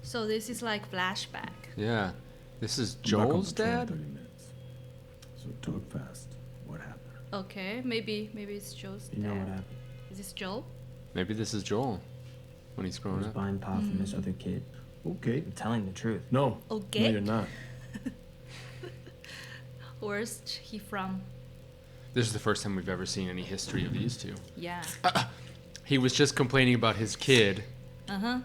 So this is like flashback. Yeah. This is I'm back on Joel's the train in dad? 30 minutes. So talk fast. What happened? Okay, maybe it's Joel's You know dad. what happened? Is this Joel? Maybe this is Joel when he's I growing was up. buying pot from this other kid. Okay. I'm telling the truth. No. Okay. No, you're not. Where's he from? This is the first time we've ever seen any history of these two. Yeah. He was just complaining about his kid Uh-huh.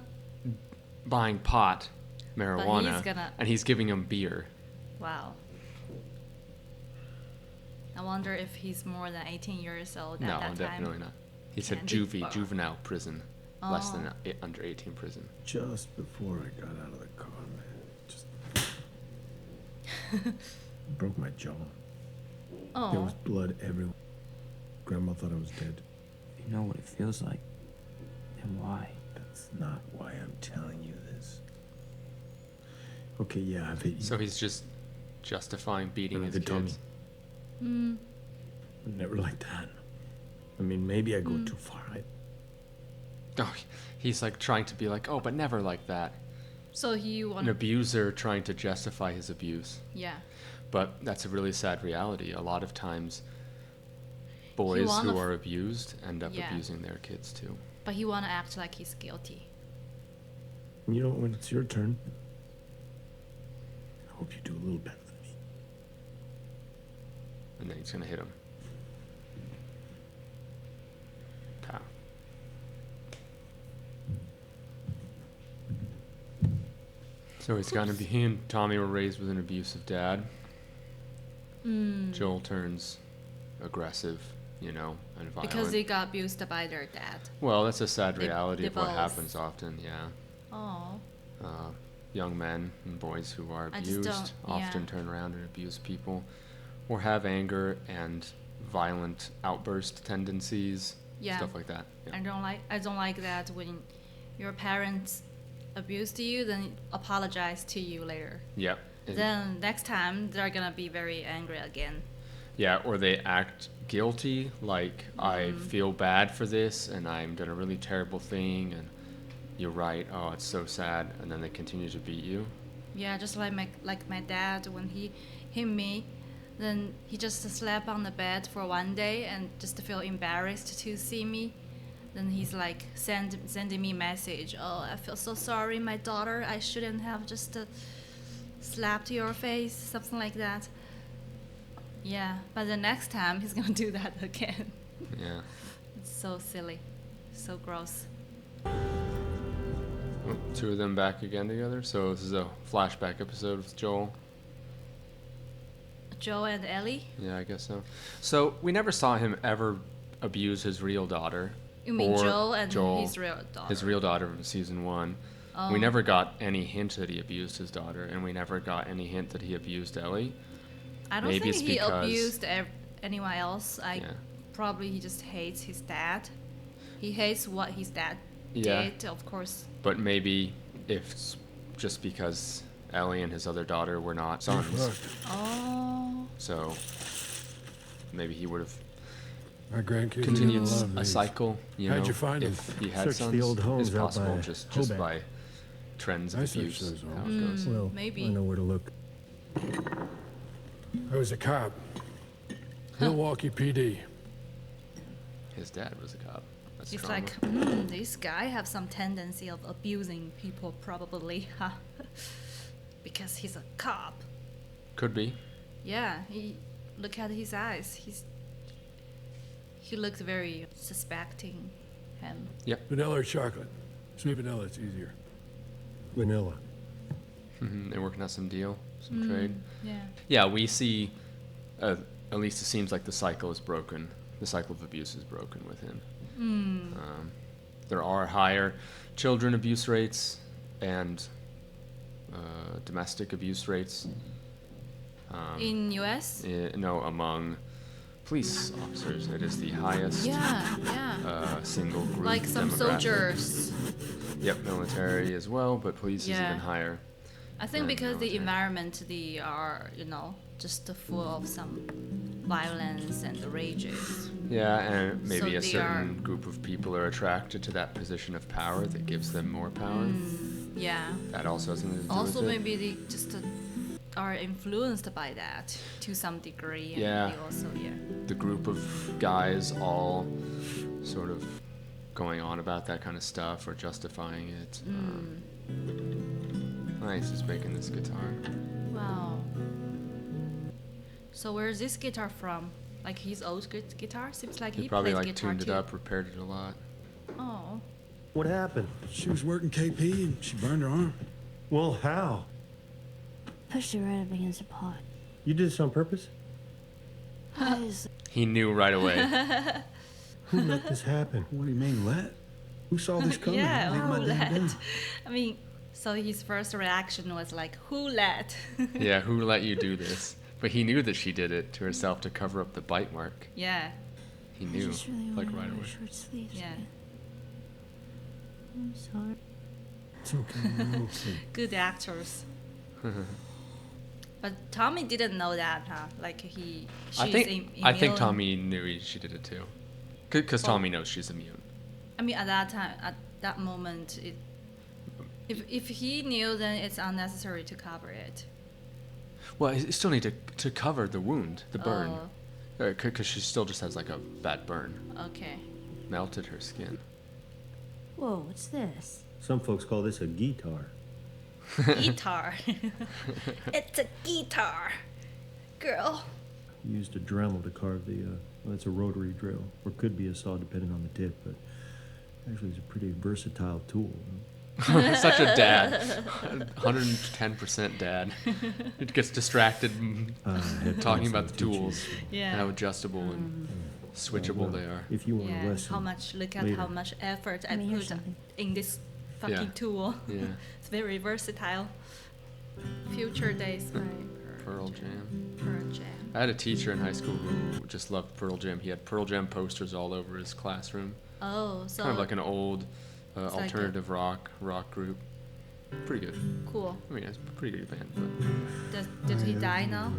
buying pot, marijuana, gonna- and he's giving him beer. Wow. I wonder if he's more than 18 years old at No, that time. definitely not. He said Candy juvie, bar. juvenile prison, less than Oh. under 18 prison. Just before I got out of the car, man. Just broke my jaw. There Oh, was blood everywhere. Grandma thought I was dead. If you know what it feels like, then why? That's not why I'm telling you this. Okay, yeah, I've hit you. So he's just justifying beating But his they told kids. Never like that. I mean, maybe I go too far. Oh, he's like trying to be like, oh, but never like that. so he An wanted... abuser trying to justify his abuse. Yeah. But that's a really sad reality. A lot of times, boys wanna who f- are abused end up Yeah. abusing their kids too. But he want to act like he's guilty. You know, when it's your turn, I hope you do a little better than me. And then he's gonna hit him. Pow. So he's gonna be. He and Tommy were raised with an abusive dad. Joel turns aggressive, and violent. Because they got abused by their dad. Well, that's a sad They- reality they of what both- happens often. Yeah. Oh. Young men and boys who are I just abused don't- often yeah. turn around and abuse people, or have anger and violent outburst tendencies, Yeah. stuff like that. Yeah. I don't like that when your parents abused you, then apologize to you later. Yep. Then next time they're gonna be very angry again. Yeah, or they act guilty, like I feel bad for this and I'm done a really terrible thing and you're right, oh it's so sad, and then they continue to beat you. Yeah, just like my dad, when he hit me, then he just slept on the bed for one day and just feel embarrassed to see me. Then he's like sending me message. Oh, I feel so sorry, my daughter. I shouldn't have just slapped your face, something like that. Yeah, but the next time he's gonna do that again. Yeah. It's so silly, so gross. Oh, two of them back again together. So this is a flashback episode with Joel. Joe and Ellie. Yeah, I guess so. So we never saw him ever abuse his real daughter. You mean or Joel and his real daughter? His real daughter from season 1. Oh. We never got any hint that he abused his daughter, and we never got any hint that he abused Ellie. I don't Maybe think it's he because- abused anyone else. Yeah. Probably he just hates his dad. He hates what his dad Yeah. did, of course. But maybe if it's just because Ellie and his other daughter were not sons, Oh, so maybe he would have My grandkids continued are gonna love a these. cycle. How'd you find if he had Searched sons, the old homes it's out possible by just Hobart. by trends of I searched abuse. those How homes. it goes. Well, maybe. I know where to look. I was a cop. Milwaukee PD. His dad was a cop. That's it's trauma. like, this guy have some tendency of abusing people, probably, huh? Because he's a cop. Could be. Yeah, look at his eyes. He looks very suspecting him. Yep. Vanilla or chocolate? Sweet vanilla, it's easier. Vanilla. They're working out some deal, some trade. Yeah. Yeah, we see. At least it seems like the cycle is broken. The cycle of abuse is broken with him. There are higher children abuse rates and domestic abuse rates. In U.S. No, among police officers, it is the highest Yeah. single group. Like some demographic. soldiers. Yep, military as well, but police is Yeah. even higher. I think than because the military. environment, they are, just full of some violence and rages. Yeah, and maybe So a they certain group of people are attracted to that position of power that gives them more power. Yeah. That also has something to do Also, with it. maybe they just are influenced by that to some degree. And Yeah. They also, The group of guys all sort of going on about that kind of stuff or justifying it. Nice, he's making this guitar. Wow. So where's this guitar from? Like his old guitar? Seems like He he probably plays like guitar tuned it too. up, repaired it a lot. Oh. What happened? She was working KP and she burned her arm. Well, how? Pushed it right up against the pot. You did this on purpose? He knew right away. Who let this happen? What do you mean, let? Who saw this coming? Yeah, Leave my who damn let? gun. I mean, so his first reaction was like, who let? Yeah, who let you do this? But he knew that she did it to herself to cover up the bite mark. Yeah. He I knew, just really like wanna right wear away. short sleeves. Yeah. again. I'm sorry. It's okay, man. Okay. Good actors. But Tommy didn't know that, huh? Like she's I think immune. Tommy knew she did it too. Because Tommy knows she's immune. I mean, at that time, at that moment, if he knew, then it's unnecessary to cover it. Well, you still need to cover the wound, the burn. Oh, Because she still just has like a bad burn. okay. Melted her skin. Whoa, what's this? Some folks call this a guitar. Guitar. It's a guitar, girl. Used a Dremel to carve the, well, it's a rotary drill, or could be a saw depending on the tip, but actually it's a pretty versatile tool. Such a dad. 110% dad. It gets distracted Had talking tons about of the teachers. tools. Yeah. How adjustable and switchable they are. If you want a Yeah. lesson, How much? Look at later. how much effort I Let me hear put something. in this fucking Yeah. tool. Yeah. It's very versatile. Future Days by Pearl Jam. Pearl Jam. I had a teacher in high school who just loved Pearl Jam. He had Pearl Jam posters all over his classroom. Oh, so Kind of like an old It's like a- alternative rock group. Pretty good. cool. I mean, it's a pretty good band. But Did he die now?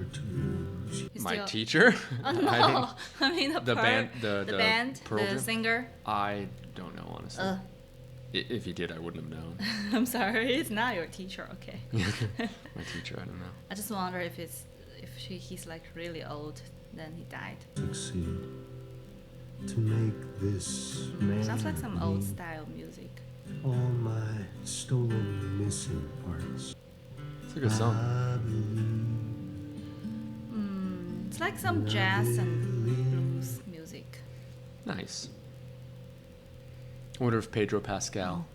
He's my still- teacher? Oh I no! think- I mean the band, the band, Pearl the Jam? singer. I don't know, honestly. If he did, I wouldn't have known. I'm sorry, it's not your teacher. Okay. My teacher, I don't know. I just wonder if he's like really old, then he died. succeed to make this man Sounds like some old need style music. all my stolen missing parts. It's a good song. I believe It's like some jazz and blues music. Nice. I wonder if Pedro Pascal,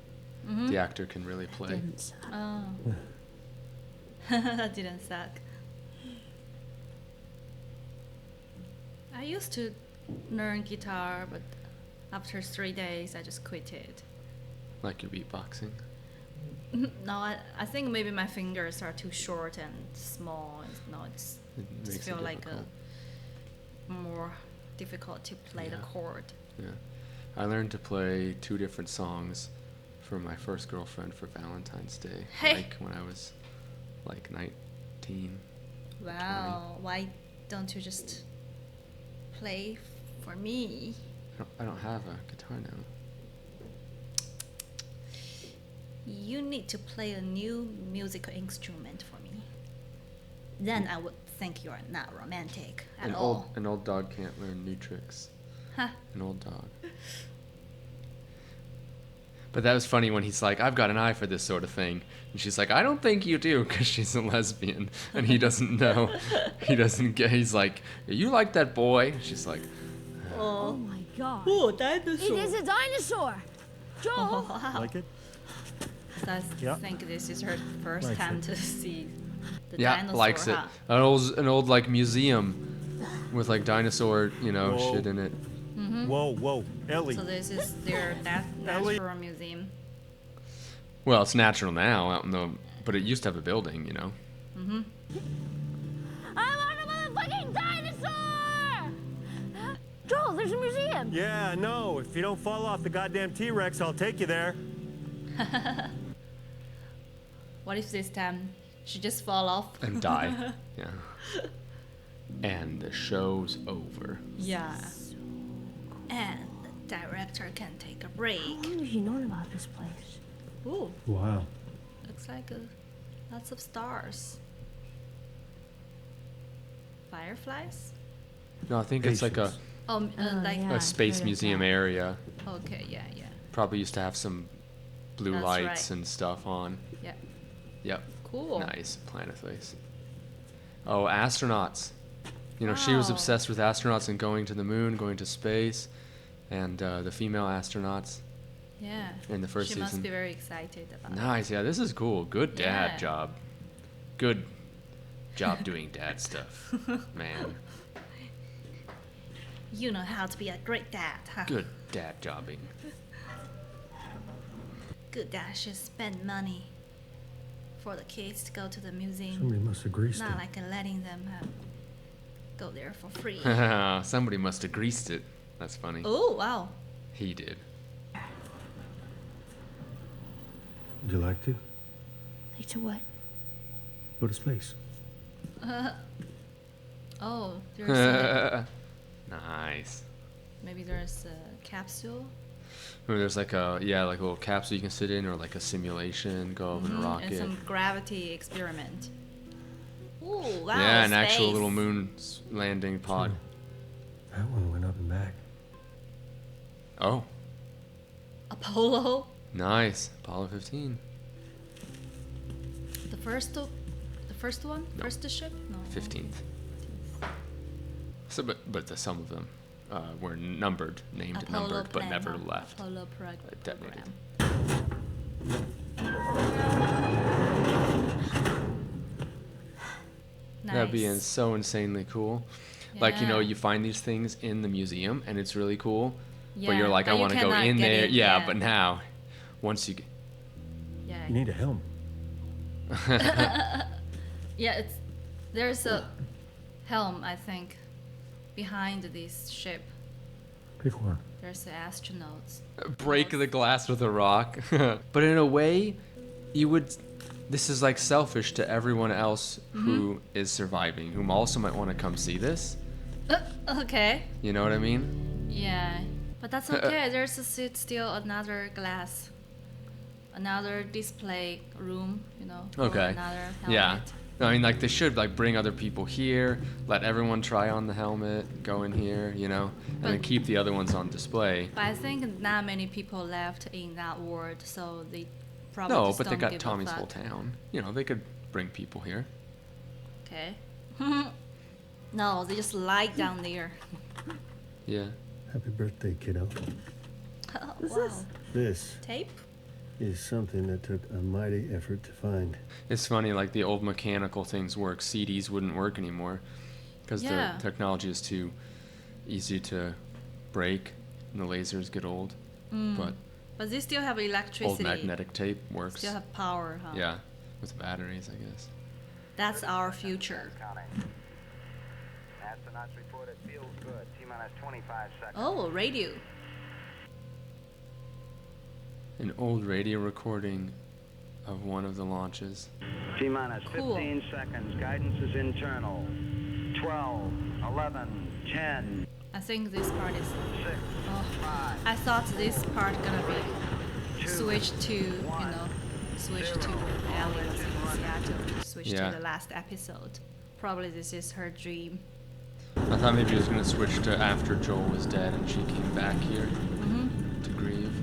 Mm-hmm. the actor, can really play. Didn't suck. Oh. That didn't suck. I used to learn guitar, but after 3 days, I just quit it. Like your beatboxing. No, I think maybe my fingers are too short and small. No, it's It just makes it feel like difficult. more difficult to play the Yeah. chord. Yeah. I learned to play 2 different songs for my first girlfriend for Valentine's Day. Hey. Like when I was like 19. Wow, why don't you just play for me? I don't have a guitar now. You need to play a new musical instrument for me. Then I would think you're not romantic at all. An old dog can't learn new tricks. Huh. An old dog. But that was funny when he's like, I've got an eye for this sort of thing. And she's like, I don't think you do, because she's a lesbian. And he doesn't know. He doesn't get, he's like, you like that boy? And she's like, Oh my god. Oh, dinosaur. It is a dinosaur! Joel! Wow. Like it? I Yeah. think this is her first Likes time it. to see the yeah, dinosaur. likes it. Huh? An old like museum with like dinosaur, Whoa. shit in it. Whoa, whoa, Ellie. So this is their Ellie. natural museum. Well, it's natural now, out in the, but it used to have a building, I want a motherfucking dinosaur! Joel, there's a museum! Yeah, no. If you don't fall off the goddamn T-Rex, I'll take you there. What if this time she just fall off? And die. Yeah. And the show's over. Yeah. And the director can take a break. How long have you known about this place? Ooh. Wow. like lots of stars. Fireflies? No, I think it's like a, Patience. Oh, like yeah. a I've space heard of museum that. area. okay, yeah, yeah, Probably used to have some blue That's lights right. and stuff on. yeah. Yep. Cool. Nice. Planet face. Oh, astronauts. You know, she was Wow. obsessed with astronauts and going to the moon, going to space, and the female astronauts Yeah. in the first she season. must be very excited about it. Nice. Yeah, this is cool. Good dad Yeah. job. Good job doing dad stuff, man. You know how to be a great dad, huh? Good dad jobbing. Good dad should spend money for the kids to go to the museum. Somebody must have greased Not it. like letting them go there for free. Somebody must have greased it. That's funny. Oh, wow. He did. Would you like to? Like to what? Go to space. Oh, there's a, Nice. maybe there's a capsule. Maybe there's like a like a little capsule you can sit in, or like a simulation, go up in a Mhm, rocket. And some gravity experiment. Ooh, wow. Yeah, an actual space. little moon landing pod. That one went up and back. Oh, Apollo. nice. Apollo 15. The first one? No. First ship? No. 15th. So, but some of them were numbered, named Apollo numbered, but plan, never no. left. Apollo Detonated. program. That'd be Nice. so insanely cool. Like, you know, Yeah. you find these things in the museum and it's really cool, but Yeah, you're like, I but you want to go cannot in get there. in, Yeah, yeah. but now, once you get. Yeah. You need a helm. Yeah, there's a helm, I think, behind this ship. Pick one. There's the astronauts. break the glass with a rock. But in a way, you would. This is like selfish to everyone else who is surviving, whom also might want to come see this. Okay. You know what I mean? Yeah, but that's okay. There's still another glass, another display room. You know. for Okay. Another Yeah. helmet. No, I mean, like, they should, like, bring other people here, let everyone try on the helmet, go in here, you know, and then But- keep the other ones on display. But I think not many people left in that world, so they probably No, just but they don't got give a Tommy's whole fuck. town. You know, they could bring people here. Okay. No, they just lie down there. Yeah. Happy birthday, kiddo. Wow. This Tape? is something that took a mighty effort to find. It's funny, like, the old mechanical things work. CDs wouldn't work anymore because Yeah. the technology is too easy to break and the lasers get old. But But they still have old electricity. magnetic tape works. Still have power, huh? Yeah, with batteries, I guess. That's our future. Astronauts report it feels good. T-minus 25 seconds. Oh, radio. An old radio recording of one of the launches. T-minus Cool. 15 seconds. Guidance is internal. 12, 11, 10, I think this part is. 6, Oh, 5, I thought this part gonna be switched to, you know, switch to Ellie was in Seattle, switch Yeah. to the last episode. Probably this is her dream. I thought maybe it was going to switch to after Joel was dead and she came back here Mm-hmm. to grieve.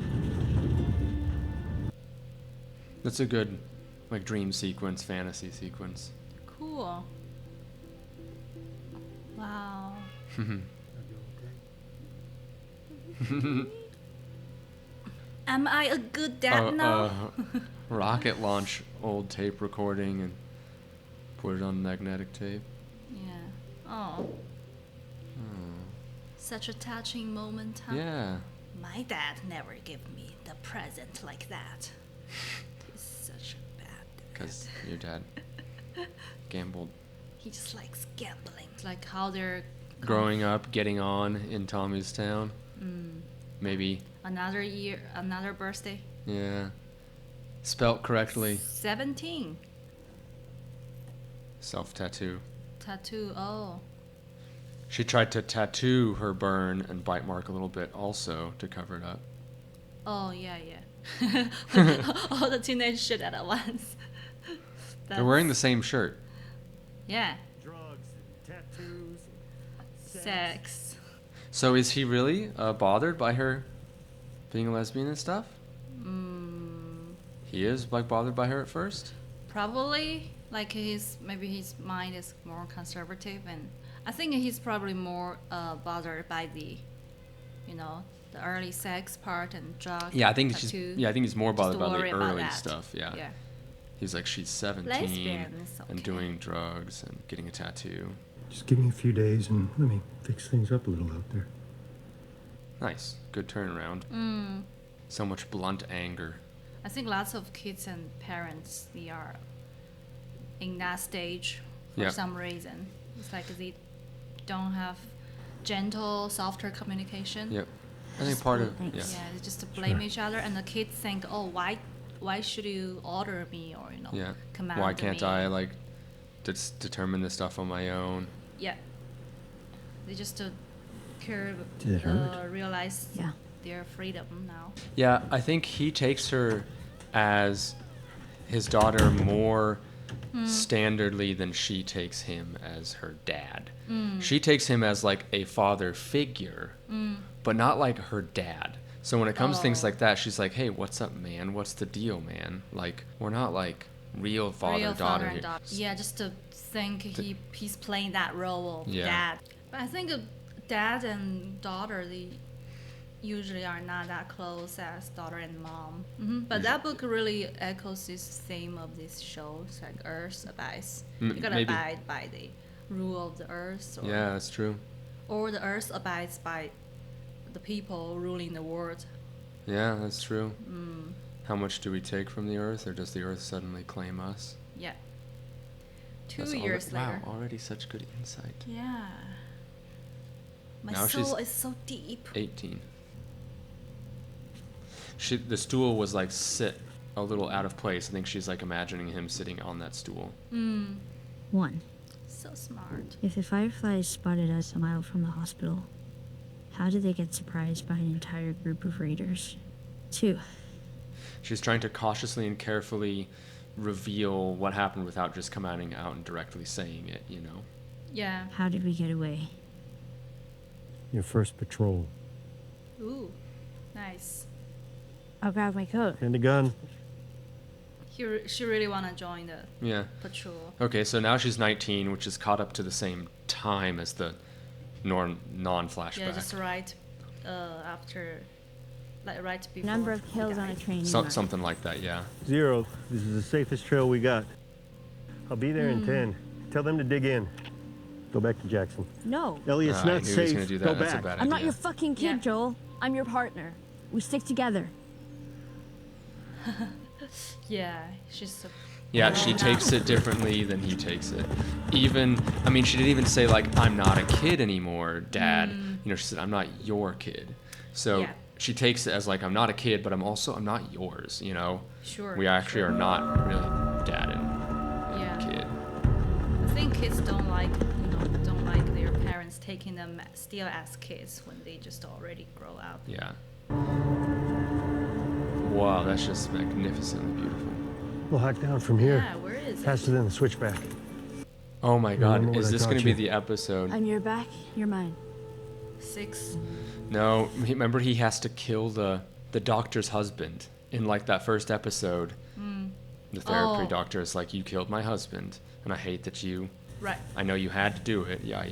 That's a good, like, dream sequence, fantasy sequence. Cool. Wow. Am I a good dad now? Rocket launch old tape recording and put it on magnetic tape. Yeah. Oh. Such a touching moment, huh? Yeah. My dad never gave me the present like that. He's such a bad dad. Because your dad gambled. He just likes gambling. It's like how they're Growing up, getting on in Tommy's town. Maybe, another year, another birthday. yeah. Spelt correctly. 17. Self-tattoo. Tattoo. Oh. She tried to tattoo her burn and bite mark a little bit also to cover it up. Oh, yeah, yeah. All the teenage shit at once. They're wearing the same shirt. Yeah, Drugs and tattoos. sex. So is he really bothered by her being a lesbian and stuff? He is like bothered by her at first. Probably like maybe his mind is more conservative, and I think he's probably more bothered by the early sex part and drug. Yeah, I think tattoo. I think he's more Just bothered to by the worry about early that. stuff. Yeah. Yeah. He's like, she's 17 Lesbian is and okay. doing drugs and getting a tattoo. Just give me a few days and let me fix things up a little out there. Nice, good turnaround. So much blunt anger. I think lots of kids and parents, they are in that stage for Yeah. some reason. It's like they don't have gentle, softer communication. Yep. I think part of Thanks. yeah. Yeah, they just blame each other, and the kids think, oh, why should you order me or Yeah. command Why can't me? I like determine this stuff on my own? Yeah. They just Did it hurt? realize Yeah. their freedom now. Yeah, I think he takes her as his daughter more standardly than she takes him as her dad. She takes him as like a father figure, but not like her dad. So when it comes to things Oh. like that, she's like, "Hey, what's up, man? What's the deal, man? Like, we're not like real Real father-daughter father here." and daughter. Yeah, just to think he's playing that role of Yeah. dad. But I think dad and daughter, they usually are not that close as daughter and mom. But that book really echoes this theme of this show. It's like Earth abides. You gotta maybe. abide by the rule of the earth, Yeah, that's true. or the earth abides by the people ruling the world. Yeah, that's true. How much do we take from the earth, or does the earth suddenly claim us? Yeah. Two That's years later. Wow, already such good insight. Yeah. My Now she's soul is so deep. 18. The stool was like sit a little out of place. I think she's like imagining him sitting on that stool. 1. So smart. If the Fireflies spotted us a mile from the hospital, how did they get surprised by an entire group of raiders? 2. She's trying to cautiously and carefully reveal what happened without just coming out and directly saying it, you know? Yeah. How did we get away? Your first patrol. Ooh. Nice. I'll grab my coat. And a gun. She really wanna join the Yeah. patrol. Okay, so now she's 19, which is caught up to the same time as the non-flashback. Yeah, just right after, like right before. Number of he kills on a died. train. Something like that, yeah. 0. This is the safest trail we got. I'll be there in 10. Tell them to dig in. Go back to Jackson. No, Elliot's I not knew he was safe. gonna do that. Go That's a back. bad I'm not idea. your fucking kid, Yeah. Joel. I'm your partner. We stick together. Yeah, she's so. Yeah, she takes it differently than he takes it. Even, I mean, she didn't even say like, "I'm not a kid anymore, Dad." You know, she said, "I'm not your kid." So Yeah. she takes it as like, "I'm not a kid, but I'm not yours." You know, Sure. we actually sure. are not really dad and Yeah. kid. I think kids don't like their parents taking them still as kids when they just already grow up. Yeah. Wow, that's just magnificently beautiful. We'll hike down from here. Yeah, where is it? Faster than the switchback. Oh my Remember God, what is I this taught going to be you? the episode? I'm your back. You're mine. 6. No, remember he has to kill the doctor's husband in like that first episode. The therapy Oh. doctor is like, "You killed my husband, and I hate that you. Right. I know you had to do it. Yeah.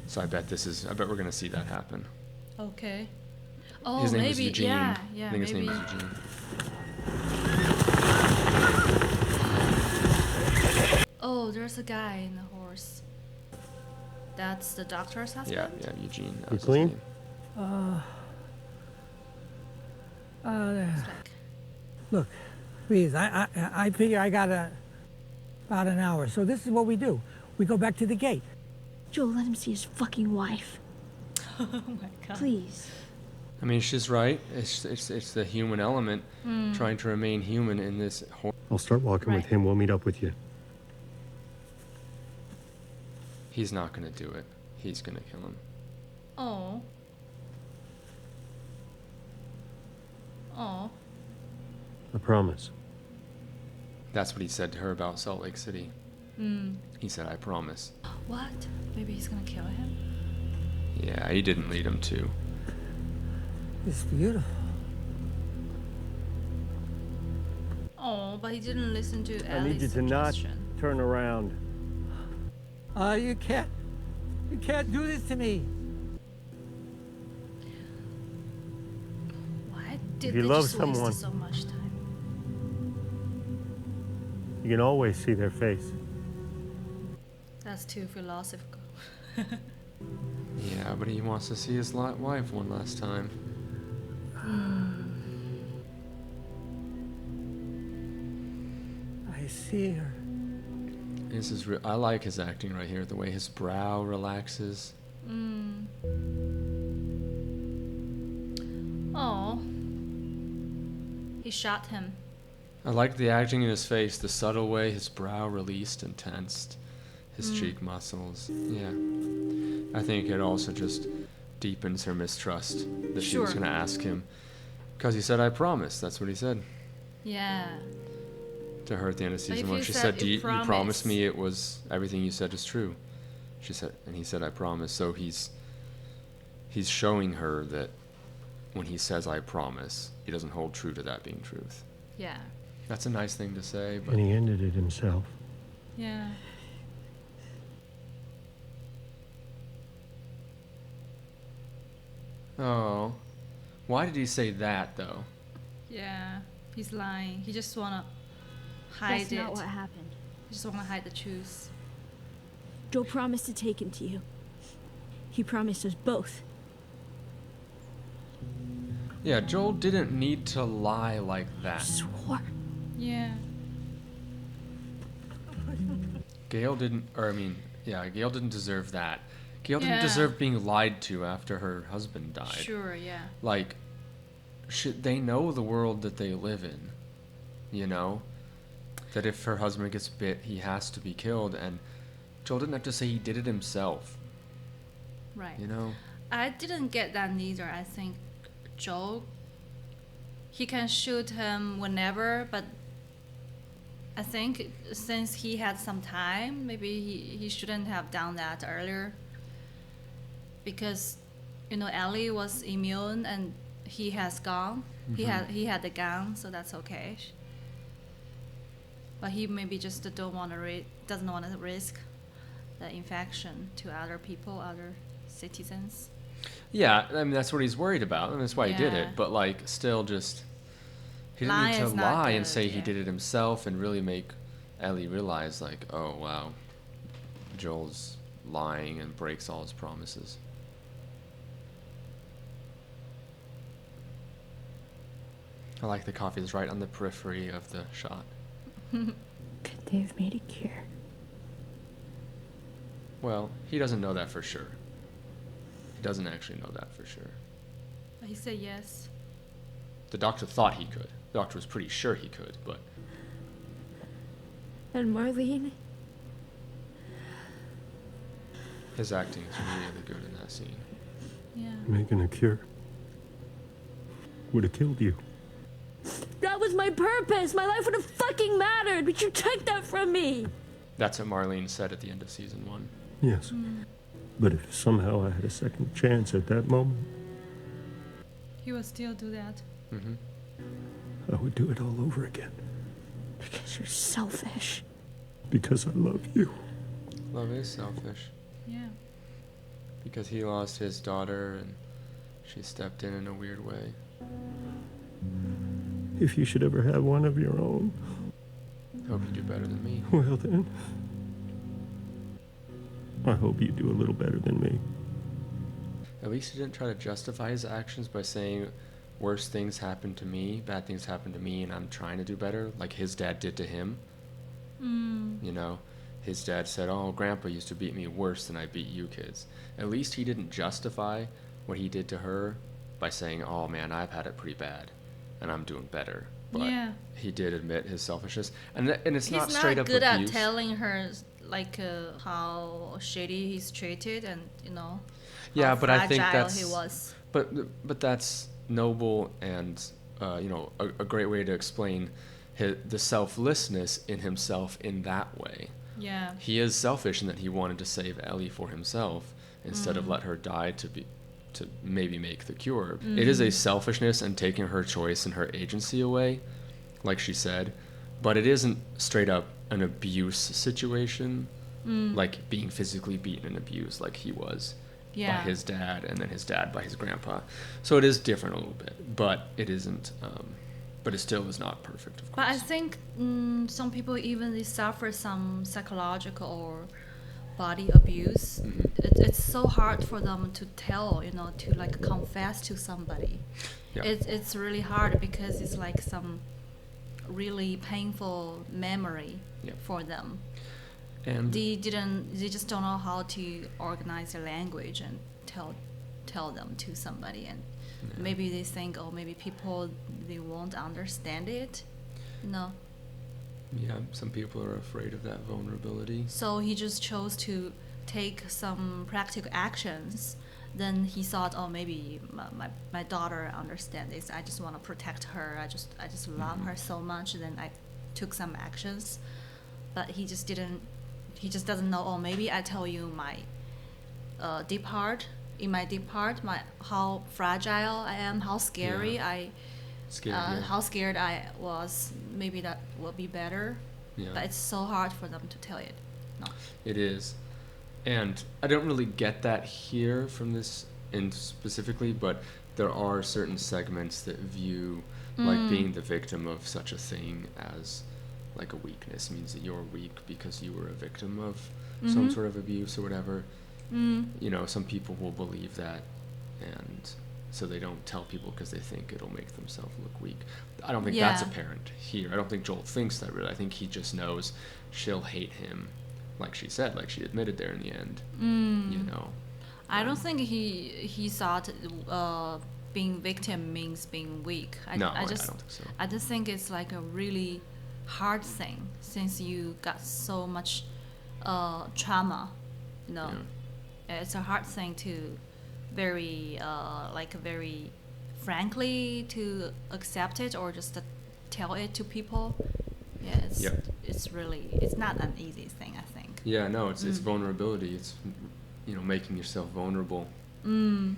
So I bet we're gonna see that happen. Okay. Oh, His name maybe. was Eugene. Yeah. I think his maybe. name was Eugene. Oh, there's a guy in the horse. That's the doctor's husband. Yeah, Eugene. That You was his clean? name. It's like, Look, please, I figure I got about an hour. So this is what we do. We go back to the gate. Joel, let him see his fucking wife. oh my god. Please. I mean, she's right. It's the human element, trying to remain human in this. I'll start walking with Right. him. We'll meet up with you. He's not gonna do it. He's gonna kill him. Oh. Oh. I promise. That's what he said to her about Salt Lake City. He said, I promise. What? Maybe he's gonna kill him? Yeah, he didn't lead him to. It's beautiful. Oh, but he didn't listen to I need you Ellie's to not suggestion. turn around. You can't do this to me. Why did If you they love just someone- waste so much time? You can always see their face. That's too philosophical. Yeah, but he wants to see his wife one last time. I see her. This is I like his acting right here, the way his brow relaxes. Oh. He shot him. I like the acting in his face, the subtle way his brow released and tensed, his cheek muscles. Yeah. I think it also just deepens her mistrust that she was Sure. going to ask him. Because he said, I promise. That's what he said Yeah. to her at the end of if season 1. you She said said, you you promised promise." me it was everything you said is true. She said, and he said, I promise. So he's showing her that when he says, I promise, he doesn't hold true to that being truth. Yeah. That's a nice thing to say, but And he ended it himself. Yeah. oh, why did he say that though? Yeah. He's lying. He just wanna hide That's it. not what happened. He just wanna hide the truth. Joel promised to take him to you. He promised us both. Yeah, Joel didn't need to lie like that. Swore. Yeah. Gail didn't deserve that. Gail didn't Yeah. deserve being lied to after her husband died. Sure, yeah. Like, they know the world that they live in, you know? That if her husband gets bit, he has to be killed, and Joel didn't have to say he did it himself, Right. you know? I didn't get that neither. I think Joel, he can shoot him whenever, but I think since he had some time, maybe he shouldn't have done that earlier. Because, Ellie was immune and he has gone. He had the gun, so that's okay. But he maybe just doesn't want to risk the infection to other people, other citizens. Yeah, I mean, that's what he's worried about, and that's why he did Yeah. it. But, like, still just... He didn't need to Lying's not lie and good, say he yeah. did it himself and really make Ellie realize, like, oh, wow, Joel's lying and breaks all his promises. I like the coffee is right on the periphery of the shot. Could they have made a cure? Well, he doesn't know that for sure. He doesn't actually know that for sure. But he said yes. The doctor thought he could. The doctor was pretty sure he could, but And Marlene? his acting is really good in that scene. Yeah. Making a cure would have killed you. That was my purpose! My life would have fucking mattered, but you took that from me! That's what Marlene said at the end of season 1. Yes. But if somehow I had a second chance at that moment, He will still do that. Mm-hmm. I would do it all over again. Because you're selfish. Because I love you. Love is selfish. Yeah. Because he lost his daughter and she stepped in a weird way. If you should ever have one of your own, Hope you do better than me. well then, I hope you do a little better than me. At least he didn't try to justify his actions by saying worse things happened to me, bad things happened to me, and I'm trying to do better, like his dad did to him. You know, his dad said, oh, Grandpa used to beat me worse than I beat you kids. At least he didn't justify what he did to her by saying, oh man, I've had it pretty bad, and I'm doing better. But Yeah. he did admit his selfishness, and it's He's not straight up good abuse. at telling her like how shitty he's treated and Yeah, how but I think fragile that's he was. But that's noble and a great way to explain the selflessness in himself in that way. Yeah. He is selfish in that he wanted to save Ellie for himself instead of let her die to maybe make the cure. It is a selfishness and taking her choice and her agency away, like she said, but it isn't straight up an abuse situation, like being physically beaten and abused like he was by his dad, and then his dad by his grandpa. So it is different a little bit, but it isn't. But it still is not perfect, of course. But I think some people even they suffer some psychological or body abuse. It's so hard for them to tell, to like confess to somebody. Yeah. It's really hard because it's like some really painful memory for them. And They just don't know how to organize their language and tell them to somebody, and maybe they think, oh, maybe people they won't understand it. No. yeah, some people are afraid of that vulnerability. So he just chose to take some practical actions. Then he thought, oh, maybe my daughter understands this. I just want to protect her. I just love her so much. Then I took some actions, but he just didn't. He just doesn't know. Oh, maybe I tell you my deep heart. In my deep heart, how fragile I am, how scary how scared I was. Maybe that will be better. Yeah. But it's so hard for them to tell it. No. It is. And I don't really get that here from this in specifically, but there are certain segments that view like being the victim of such a thing as like a weakness, means that you're weak because you were a victim of some sort of abuse or whatever. Some people will believe that, and so they don't tell people because they think it'll make themselves look weak. I don't think that's apparent here. I don't think Joel thinks that really. I think he just knows she'll hate him, like she said, like she admitted there in the end. I don't think he thought being victim means being weak. I don't think so. I just think it's like a really hard thing since you got so much trauma. It's a hard thing to very frankly to accept it or just to tell it to people. It's not an easy thing, I think. Yeah, no, it's vulnerability. It's making yourself vulnerable. A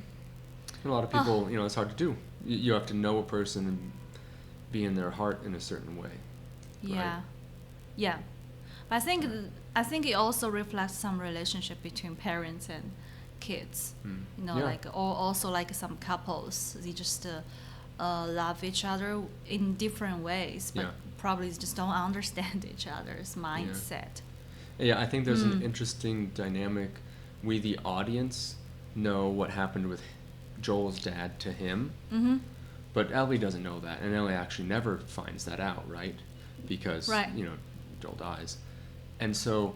lot of people, it's hard to do. You have to know a person and be in their heart in a certain way. Yeah, right? Yeah. But I think it also reflects some relationship between parents and kids. Also like some couples, they just love each other in different ways, but probably just don't understand each other's mindset. Yeah, I think there's an interesting dynamic. We, the audience, know what happened with Joel's dad to him, but Ellie doesn't know that, and Ellie actually never finds that out, right? Because Joel dies. And so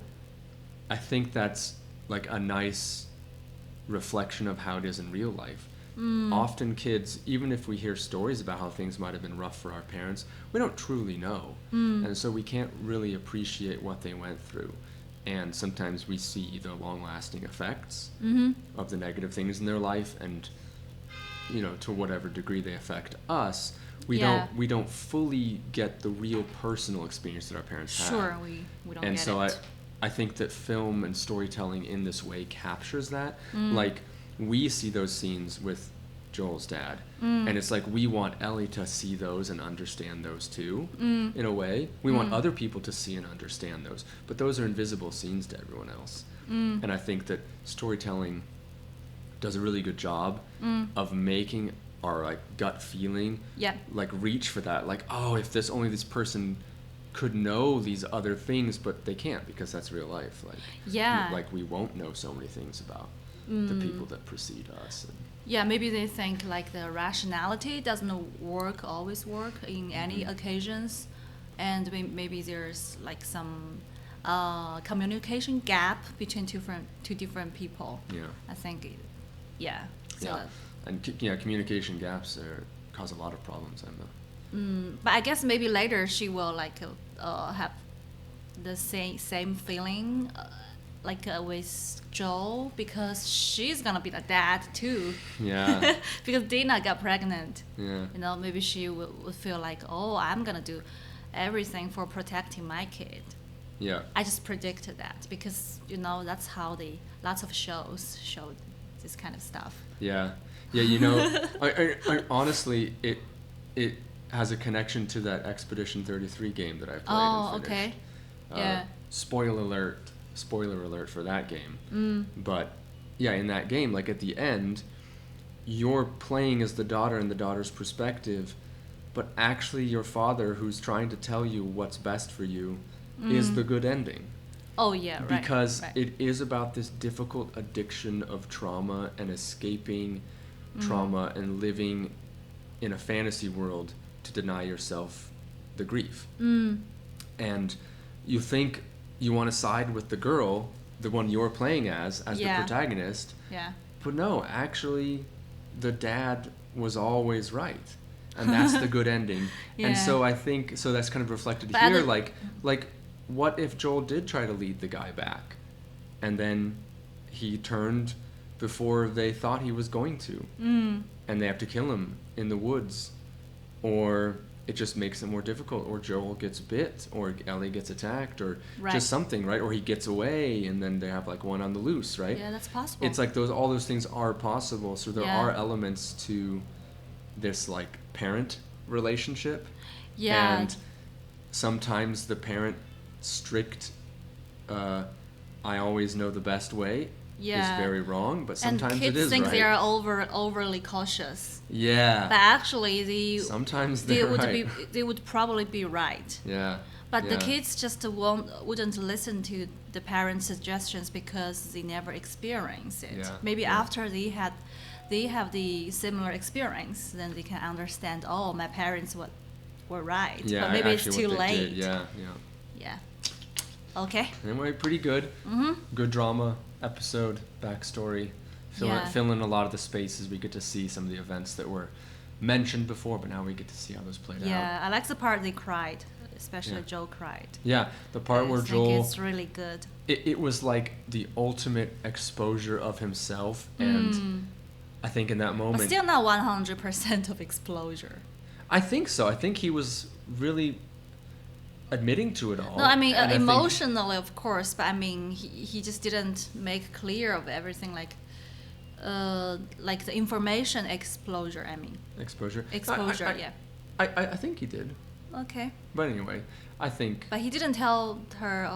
I think that's like a nice reflection of how it is in real life. Often kids, even if we hear stories about how things might have been rough for our parents, we don't truly know. And so we can't really appreciate what they went through. And sometimes we see the long-lasting effects of the negative things in their life, and to whatever degree they affect us, we don't fully get the real personal experience that our parents had. Sure, we don't and get so it. I think that film and storytelling in this way captures that. Like, we see those scenes with Joel's dad, and it's like we want Ellie to see those and understand those too, in a way. We want other people to see and understand those, but those are invisible scenes to everyone else. And I think that storytelling does a really good job of making our like gut feeling like reach for that, like, oh, if only this person could know these other things, but they can't because that's real life. Like we won't know so many things about the people that precede us. Maybe they think like the rationality doesn't always work in any occasions, and maybe there's like some communication gap between two different people. I think and communication gaps cause a lot of problems. But I guess maybe later she will like have the same feeling with Joel, because she's gonna be the dad too. Because Dina got pregnant. Maybe she would feel like, oh, I'm gonna do everything for protecting my kid. Yeah. I just predicted that because that's how lots of shows show this kind of stuff. Yeah. Yeah, I honestly, it has a connection to that Expedition 33 game that I played and finished. Okay. Yeah. Spoiler alert for that game. But yeah, in that game, like at the end, you're playing as the daughter in the daughter's perspective, but actually your father, who's trying to tell you what's best for you, is the good ending. Oh yeah, right. Because right. it is about this difficult addiction of trauma and escaping trauma and living in a fantasy world to deny yourself the grief. And you think you want to side with the girl, the one you're playing as the protagonist. Yeah. But no, actually, the dad was always right. And that's the good ending. Yeah. And so I think, so that's kind of reflected But here, like, what if Joel did try to lead the guy back? And then he turned before they thought he was going to. And they have to kill him in the woods. Or it just makes it more difficult. Or Joel gets bit. Or Ellie gets attacked. Or just something, right? Or he gets away and then they have like one on the loose, right? Yeah, that's possible. It's like all those things are possible. So there are elements to this like parent relationship. Yeah. And sometimes the parent strict I always know the best way is very wrong, but sometimes and kids it is think right. they are overly cautious. Yeah. But actually sometimes they would right. they would probably be right. Yeah. But the kids just wouldn't listen to the parents' suggestions because they never experienced it. Yeah. Maybe after they have the similar experience, then they can understand. Oh, my parents were right. Yeah, but maybe it's actually too what they late. did. Yeah. Yeah. Okay. Anyway, pretty good. Good drama episode, backstory. Fill in a lot of the spaces. We get to see some of the events that were mentioned before, but now we get to see how those played out. Yeah, I like the part they cried, especially Joel cried. Yeah, the part where I Joel. think it's really good. It was like the ultimate exposure of himself, and I think in that moment. But still not 100% of exposure. I think so. I think he was really admitting to it all. No, I mean and emotionally, of course, but I mean he just didn't make clear of everything, like the information exposure. I mean exposure. Yeah. I think he did. Okay. But anyway, I think. But he didn't tell her,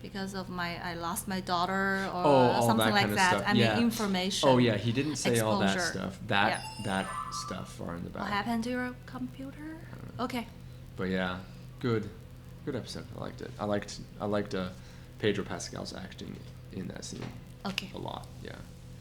because of I lost my daughter or all something that like kind of that. stuff. I mean information. Oh yeah, he didn't say all that exposure. stuff. That stuff far in the back. What happened to your computer? Okay. But yeah, good episode. I liked it. I liked Pedro Pascal's acting in that scene. Okay. A lot. Yeah.